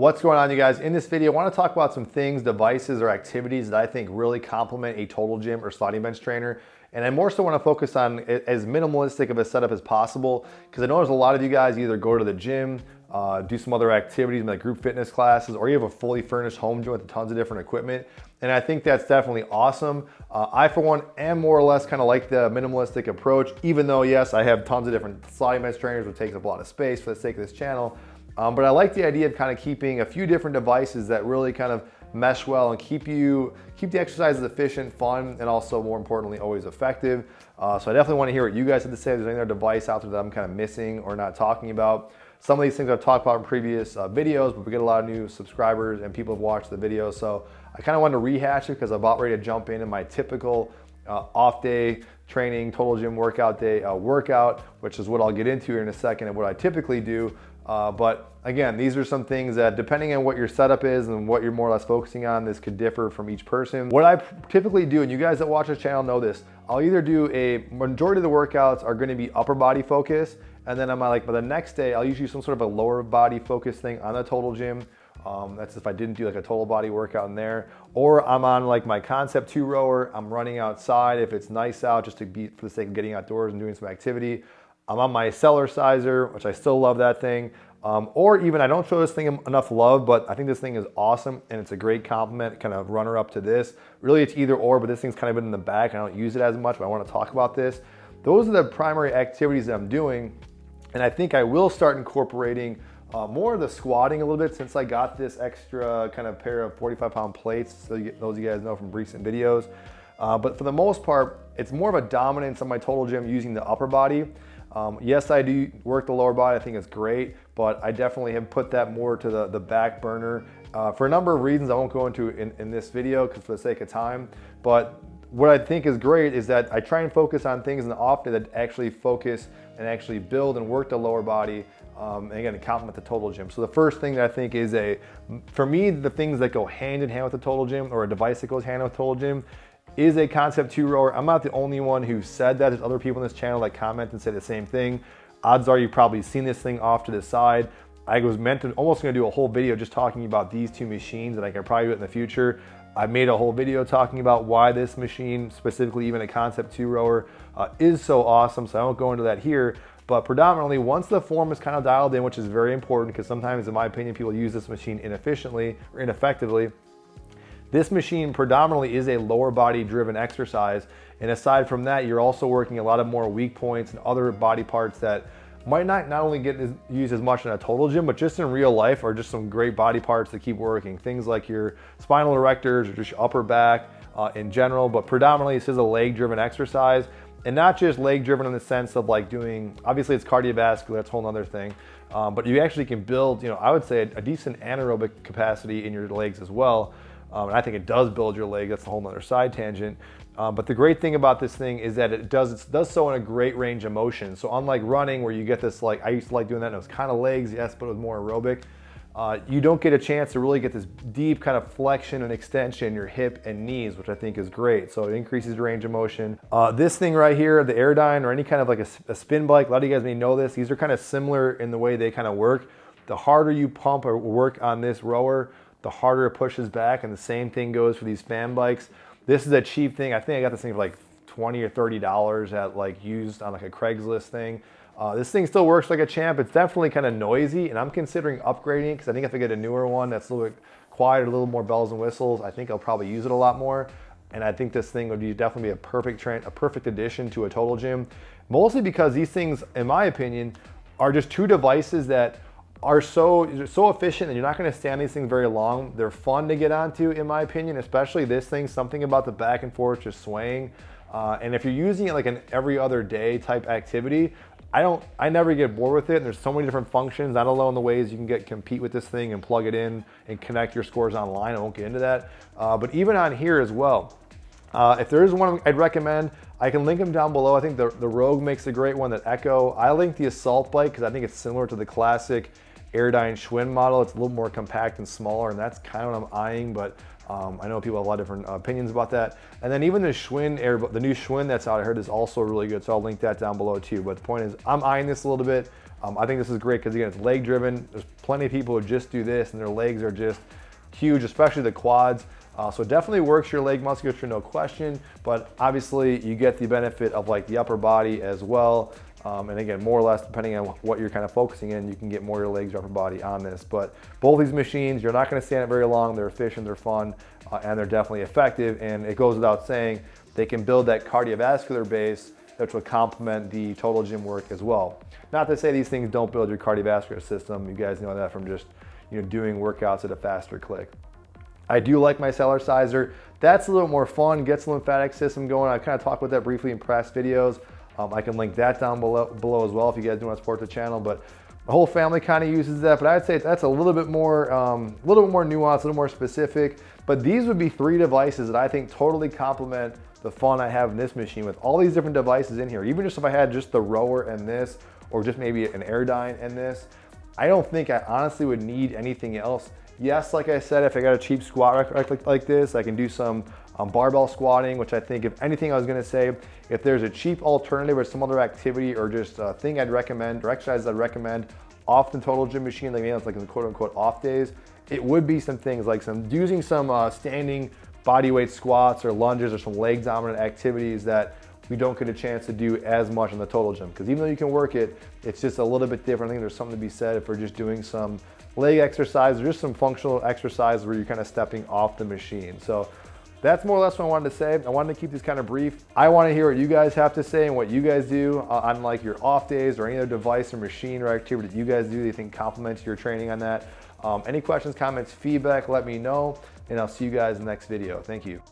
What's going on, you guys? In this video, I want to talk about some things, devices, or activities that I think really complement a total gym or sliding bench trainer. And I more so want to focus on as minimalistic of a setup as possible, because I know there's a lot of you guys either go to the gym, do some other activities like group fitness classes, or you have a fully furnished home gym with tons of different equipment. And I think that's definitely awesome. I, for one, am more or less kind of like the minimalistic approach, even though, yes, I have tons of different sliding bench trainers, which takes up a lot of space for the sake of this channel. But I like the idea of kind of keeping a few different devices that really kind of mesh well and keep the exercises efficient, fun, and also, more importantly, always effective. So I definitely want to hear what you guys have to say. If there's any other device out there that I'm kind of missing or not talking about. Some of these things I've talked about in previous videos, but we get a lot of new subscribers and people have watched the video. So I kind of wanted to rehash it because I'm about ready to jump into my typical off day training, total gym workout day workout, which is what I'll get into here in a second and what I typically do. But again, these are some things that, depending on what your setup is and what you're more or less focusing on, this could differ from each person. What I typically do, and you guys that watch this channel know this, I'll either do a majority of the workouts are going to be upper body focus, and then by the next day, I'll usually do some sort of a lower body focus thing on the total gym. That's if I didn't do like a total body workout in there, or I'm on like my concept 2 rower. I'm running outside if it's nice out, just to be for the sake of getting outdoors and doing some activity. I'm on my Cellerciser, which I still love that thing. Or even, I don't show this thing enough love, but I think this thing is awesome and it's a great compliment, kind of runner up to this. Really, it's either or, but this thing's kind of been in the back. I don't use it as much, but I want to talk about this. Those are the primary activities that I'm doing. And I think I will start incorporating more of the squatting a little bit, since I got this extra kind of pair of 45-pound plates, so those of you guys know from recent videos. But for the most part, it's more of a dominance on my total gym using the upper body. Yes, I do work the lower body. I think it's great, but I definitely have put that more to the back burner for a number of reasons I won't go into in this video because for the sake of time. But what I think is great is that I try and focus on things in the off day that actually focus and actually build and work the lower body, and again, to complement the total gym. So the first thing that I think is for me, the things that go hand in hand with the total gym, or a device that goes hand in hand with total gym, is a concept 2 rower. I'm not the only one who said that. There's other people in this channel that comment and say the same thing. Odds are you've probably seen this thing off to the side. I was almost gonna do a whole video just talking about these two machines, and I can probably do it in the future. I made a whole video talking about why this machine, specifically even a concept 2 rower, is so awesome, so I won't go into that here. But predominantly, once the form is kind of dialed in, which is very important, because sometimes, in my opinion, people use this machine inefficiently or ineffectively. This machine predominantly is a lower body driven exercise. And aside from that, you're also working a lot of more weak points and other body parts that might not only get used as much in a total gym, but just in real life are just some great body parts that keep working. Things like your spinal erectors or just your upper back in general, but predominantly this is a leg driven exercise. And not just leg driven in the sense of like doing, obviously it's cardiovascular, that's a whole other thing. But you actually can build, I would say a decent anaerobic capacity in your legs as well. And I think it does build your leg. That's a whole nother side tangent. But the great thing about this thing is that it does so in a great range of motion. So unlike running, where you get this, like, I used to like doing that and it was kind of legs, yes, but it was more aerobic. You don't get a chance to really get this deep kind of flexion and extension in your hip and knees, which I think is great. So it increases your range of motion. This thing right here, the Airdyne, or any kind of like a spin bike, a lot of you guys may know this. These are kind of similar in the way they kind of work. The harder you pump or work on this rower, the harder it pushes back, and the same thing goes for these fan bikes. This is a cheap thing. I think I got this thing for like $20 or $30 at like used on like a Craigslist thing. This thing still works like a champ. It's definitely kind of noisy, and I'm considering upgrading it because I think if I get a newer one that's a little bit quieter, a little more bells and whistles, I think I'll probably use it a lot more. And I think this thing would definitely be a perfect addition to a total gym, mostly because these things, in my opinion, are just two devices that are so efficient, and you're not going to stay on these things very long. They're fun to get onto, in my opinion, especially this thing. Something about the back and forth just swaying. And if you're using it like an every other day type activity, I never get bored with it. And there's so many different functions, not alone the ways you can compete with this thing and plug it in and connect your scores online. I won't get into that. But even on here as well, if there is one I'd recommend, I can link them down below. I think the Rogue makes a great one, that Echo. I link the Assault bike because I think it's similar to the classic Airdyne Schwinn model. It's a little more compact and smaller, and that's kind of what I'm eyeing, but I know people have a lot of different opinions about that. And then even the Schwinn the new Schwinn that's out, I heard is also really good, so I'll link that down below too. But the point is, I'm eyeing this a little bit. I think this is great because again, it's leg driven. There's plenty of people who just do this and their legs are just huge, especially the quads. So it definitely works your leg musculature, no question, but obviously you get the benefit of like the upper body as well. And again, more or less, depending on what you're kind of focusing in, you can get more of your legs, your upper body on this. But both these machines, you're not gonna stand it very long. They're efficient, they're fun, and they're definitely effective. And it goes without saying, they can build that cardiovascular base, which will complement the total gym work as well. Not to say these things don't build your cardiovascular system. You guys know that from just doing workouts at a faster click. I do like my Cellerciser. That's a little more fun, gets the lymphatic system going. I kind of talked about that briefly in past videos. I can link that down below as well if you guys do want to support the channel. But the whole family kind of uses that. But I'd say that's a little bit more nuanced, a little more specific. But these would be 3 devices that I think totally complement the fun I have in this machine with all these different devices in here. Even just if I had just the rower and this, or just maybe an Airdyne and this, I don't think I honestly would need anything else. Yes, like I said, if I got a cheap squat rack like this, I can do some barbell squatting, which I think, if anything, I was gonna say, if there's a cheap alternative or some other activity or just a thing I'd recommend, or exercise I'd recommend off the total gym machine, like maybe it's like the quote unquote off days, it would be some things like using some standing body weight squats or lunges or some leg dominant activities that we don't get a chance to do as much in the total gym. Because even though you can work it, it's just a little bit different. I think there's something to be said if we're just doing some leg exercise or just some functional exercise where you're kind of stepping off the machine. So that's more or less what I wanted to say. I wanted to keep this kind of brief. I want to hear what you guys have to say and what you guys do on like your off days or any other device or machine or activity that you guys do that you think complements your training on that. Any questions, comments, feedback, let me know, and I'll see you guys in the next video. Thank you.